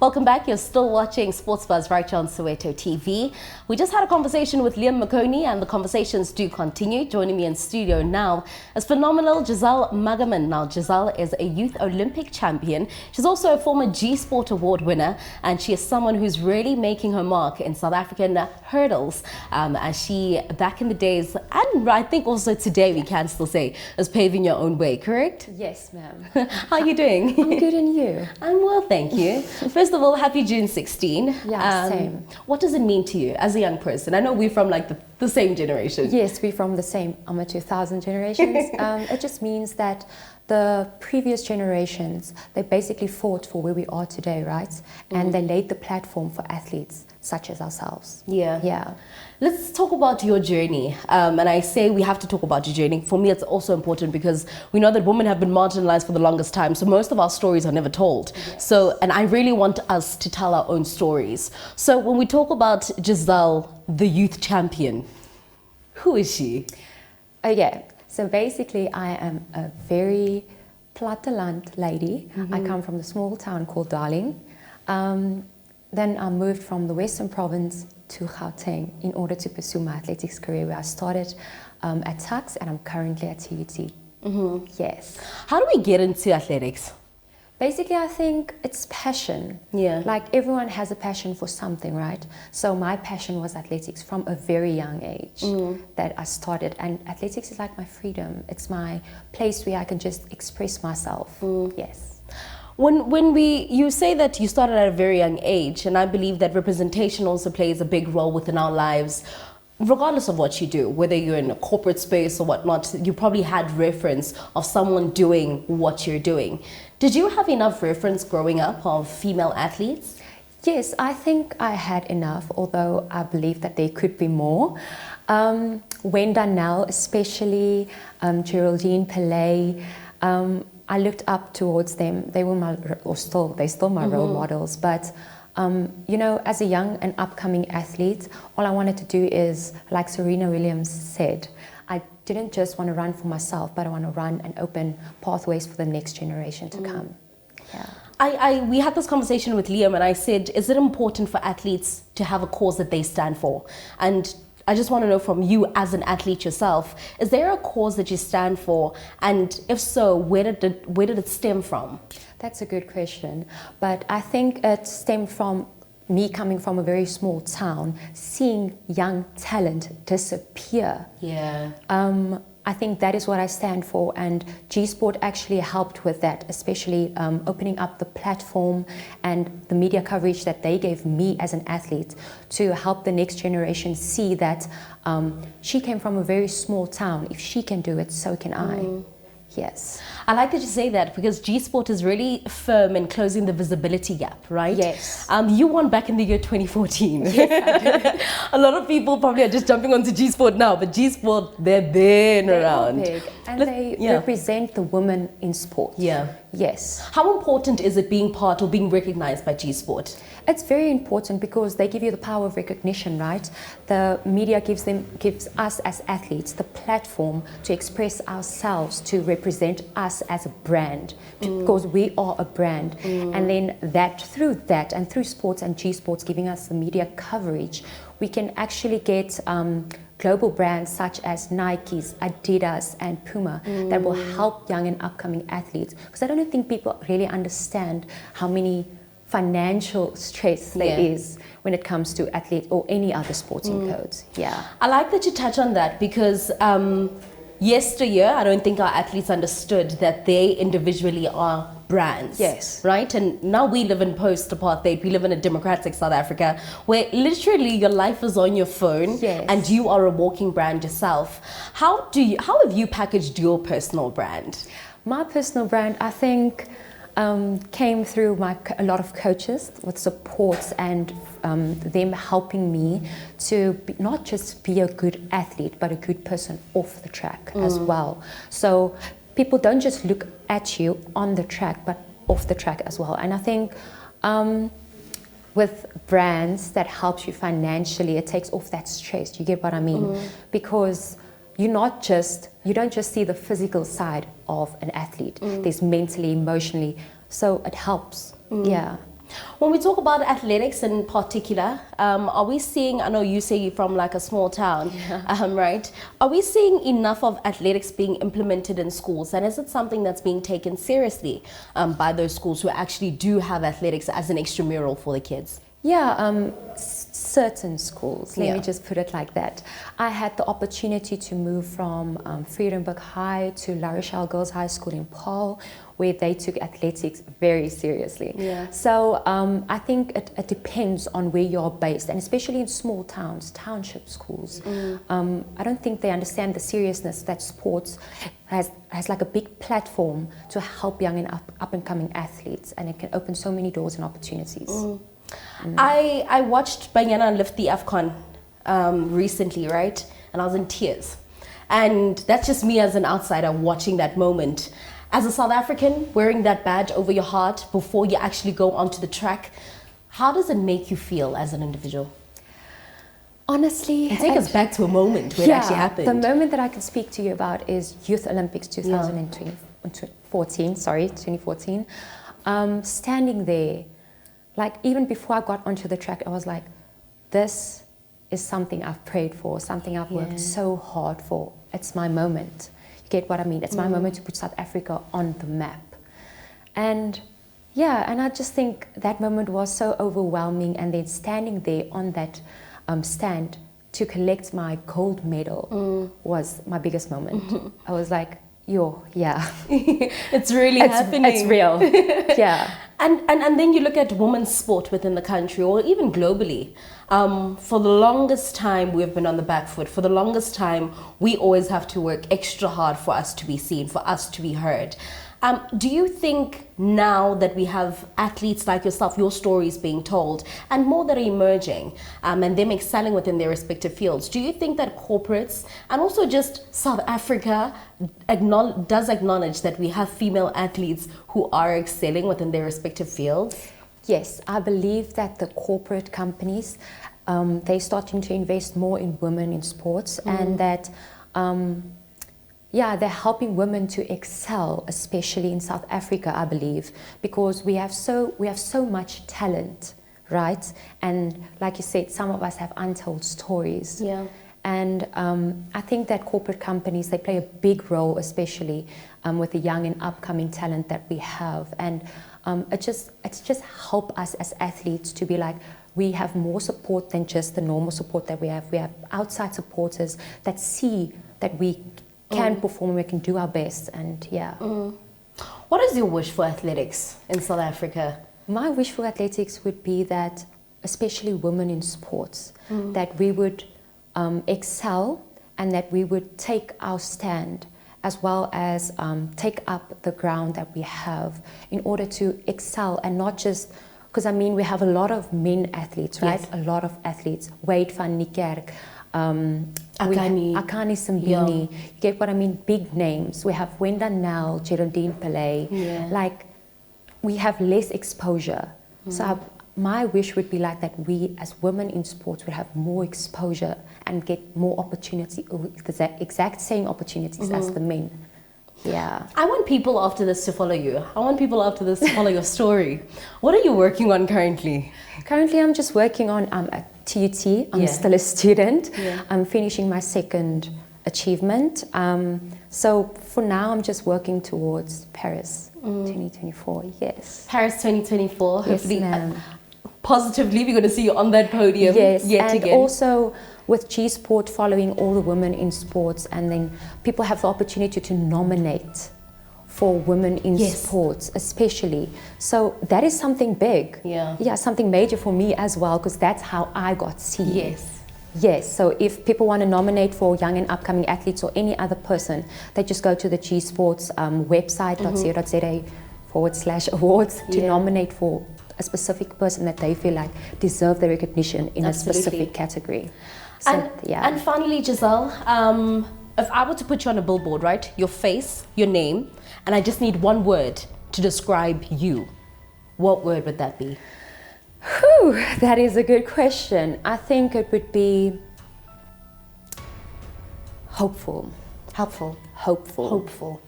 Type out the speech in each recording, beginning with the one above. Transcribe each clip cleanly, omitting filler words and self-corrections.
Welcome back. You're still watching Sports Buzz right here on Soweto TV. We just had a conversation with Liam McConey, and the conversations do continue. Joining me in studio now is phenomenal Gezelle Magerman. Now, Gezelle is a youth Olympic champion. She's also a former G Sport Award winner, and she is someone who's really making her mark in South African hurdles. As she, back in the days, and I think also today, we can still say, is paving your own way, correct? Yes, ma'am. How are you doing? I'm good, and you? I'm well, thank you. First of all, happy June 16. Yeah, same. What does it mean to you as a young person? I know we're from like the same generation. Yes, we're from the same 2000 generations. It just means that the previous generations, they basically fought for where we are today, right? And they laid the platform for athletes such as ourselves. Yeah. Let's talk about your journey. And I say we have to talk about your journey. For me, it's also important because we know that women have been marginalized for the longest time. So most of our stories are never told. Yes. And I really want us to tell our own stories. So when we talk about Gezelle, the youth champion, who is she? Okay, so basically I am a very platteland lady. I come from a small town called Darling. Then I moved from the Western Province to Gauteng in order to pursue my athletics career, where I started at Tuks and I'm currently at TUT. Yes. How do we get into athletics? Basically, I think it's passion. Yeah. Like everyone has a passion for something, right? So my passion was athletics from a very young age that I started. And athletics is like my freedom. It's my place where I can just express myself. Yes. When you say that you started at a very young age, and I believe that representation also plays a big role within our lives, regardless of what you do, whether you're in a corporate space or whatnot, you probably had reference of someone doing what you're doing. Did you have enough reference growing up of female athletes? Yes, I think I had enough, although I believe that there could be more. Wenda Nell, especially Geraldine Pillay, I looked up towards them. They were they're still my role models. But you know, as a young and upcoming athlete, all I wanted to do is, like Serena Williams said, I didn't just want to run for myself, but I want to run and open pathways for the next generation to come. Yeah. We had this conversation with Liam, and I said, is it important for athletes to have a cause that they stand for? And I just want to know from you as an athlete yourself, is there a cause that you stand for? And if so, where did it stem from? That's a good question. But I think it stemmed from me coming from a very small town, seeing young talent disappear. Yeah. I think that is what I stand for, and G Sport actually helped with that, especially opening up the platform and the media coverage that they gave me as an athlete to help the next generation see that she came from a very small town. If she can do it, so can I. Yes. I like that you say that, because G Sport is really firm in closing the visibility gap, right? Yes. You won back in the year 2014. Yes, I did. A lot of people probably are just jumping onto G Sport now, but G Sport, they're been around. Big, and they represent the women in sport. Yeah. Yes. How important is it being part or being recognized by G Sport? It's very important because they give you the power of recognition, right? The media gives us as athletes the platform to express ourselves, to represent us as a brand, because we are a brand. And then through that and through sports and G Sports giving us the media coverage, we can actually get global brands such as Nike's, Adidas and Puma that will help young and upcoming athletes. Because I don't think people really understand how many financial stress there is when it comes to athlete or any other sporting codes. Yeah. I like that you touch on that, because yesteryear, I don't think our athletes understood that they individually are brands. Yes. Right? And now we live in post-apartheid. We live in a democratic South Africa where literally your life is on your phone and you are a walking brand yourself. How have you packaged your personal brand? My personal brand, I think, came through a lot of coaches with supports and them helping me to not just be a good athlete, but a good person off the track as well. So people don't just look at you on the track, but off the track as well. And I think with brands that helps you financially, it takes off that stress. You get what I mean? Because you don't just see the physical side of an athlete. There's mentally, emotionally, so it helps. Yeah. When we talk about athletics in particular, are we seeing, I know you say you're from like a small town, right? Are we seeing enough of athletics being implemented in schools? And is it something that's being taken seriously by those schools who actually do have athletics as an extramural for the kids? Yeah, certain schools, let Yeah. me just put it like that. I had the opportunity to move from Vredenburg High to La Rochelle Girls High School in Paul, where they took athletics very seriously. Yeah. So I think it depends on where you're based, and especially in small towns, township schools. I don't think they understand the seriousness that sports has like a big platform to help young and up and coming athletes, and it can open so many doors and opportunities. I watched Banyana lift the AFCON recently, right? And I was in tears. And that's just me as an outsider watching that moment. As a South African, wearing that badge over your heart before you actually go onto the track, how does it make you feel as an individual? Honestly, And take us back to a moment where it actually happened. The moment that I can speak to you about is Youth Olympics 2014. Standing there, like even before I got onto the track, I was like, this is something I've prayed for, something I've worked so hard for. It's my moment. You get what I mean? It's my moment to put South Africa on the map. And yeah, and I just think that moment was so overwhelming, and then standing there on that stand to collect my gold medal was my biggest moment. I was like, it's really happening. It's real. Yeah. And then you look at women's sport within the country or even globally. For the longest time, we've been on the back foot. For the longest time, we always have to work extra hard for us to be seen, for us to be heard. Do you think now that we have athletes like yourself, your stories being told, and more that are emerging, and them excelling within their respective fields, do you think that corporates and also just South Africa does acknowledge that we have female athletes who are excelling within their respective fields? Yes, I believe that the corporate companies, they're starting to invest more in women in sports, and that they're helping women to excel, especially in South Africa, I believe, because we have so much talent, right? And like you said, some of us have untold stories. Yeah. And I think that corporate companies, they play a big role, especially with the young and upcoming talent that we have. And it's just help us as athletes to be like, we have more support than just the normal support that we have. We have outside supporters that see that we can perform, we can do our best, and What is your wish for athletics in South Africa? My wish for athletics would be that, especially women in sports, that we would excel, and that we would take our stand, as well as take up the ground that we have in order to excel, and not just, because I mean we have a lot of men athletes, right? Yes. A lot of athletes, Wade van Niekerk, Akani Simbini, you get what I mean? Big names. We have Wenda Nel, Geraldine Pillay. Like, we have less exposure. So my wish would be like that we as women in sports would have more exposure and get more opportunity, the exact same opportunities as the men. Yeah. I want people after this to follow you. I want people after this to follow your story. What are you working on currently? Currently, I'm just working on a TUT. I'm still a student. Yeah. I'm finishing my second achievement. So for now, I'm just working towards Paris 2024. Yes. Paris 2024. Yes, Hopefully, ma'am. positively, we're going to see you on that podium Yes, yet and again. also with G Sport following all the women in sports, and then people have the opportunity to nominate for women in sports, especially. So that is something big. Yeah. Something major for me as well, because that's how I got seen. Yes. So if people want to nominate for young and upcoming athletes or any other person, they just go to the G Sports website, .co.za/awards to nominate for a specific person that they feel like deserve the recognition in a specific category. So, and finally, Gezelle, if I were to put you on a billboard, right? Your face, your name, and I just need one word to describe you, what word would that be? Whew, that is a good question. I think it would be hopeful. Helpful. Hopeful. Hopeful.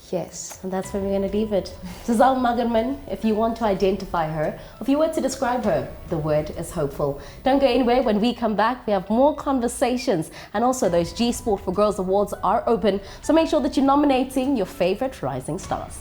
Yes. And that's where we're going to leave it. Gezelle Magerman, if you want to identify her, if you were to describe her, the word is hopeful. Don't go anywhere. When we come back, we have more conversations. And also, those G Sport for Girls Awards are open. So make sure that you're nominating your favorite rising stars.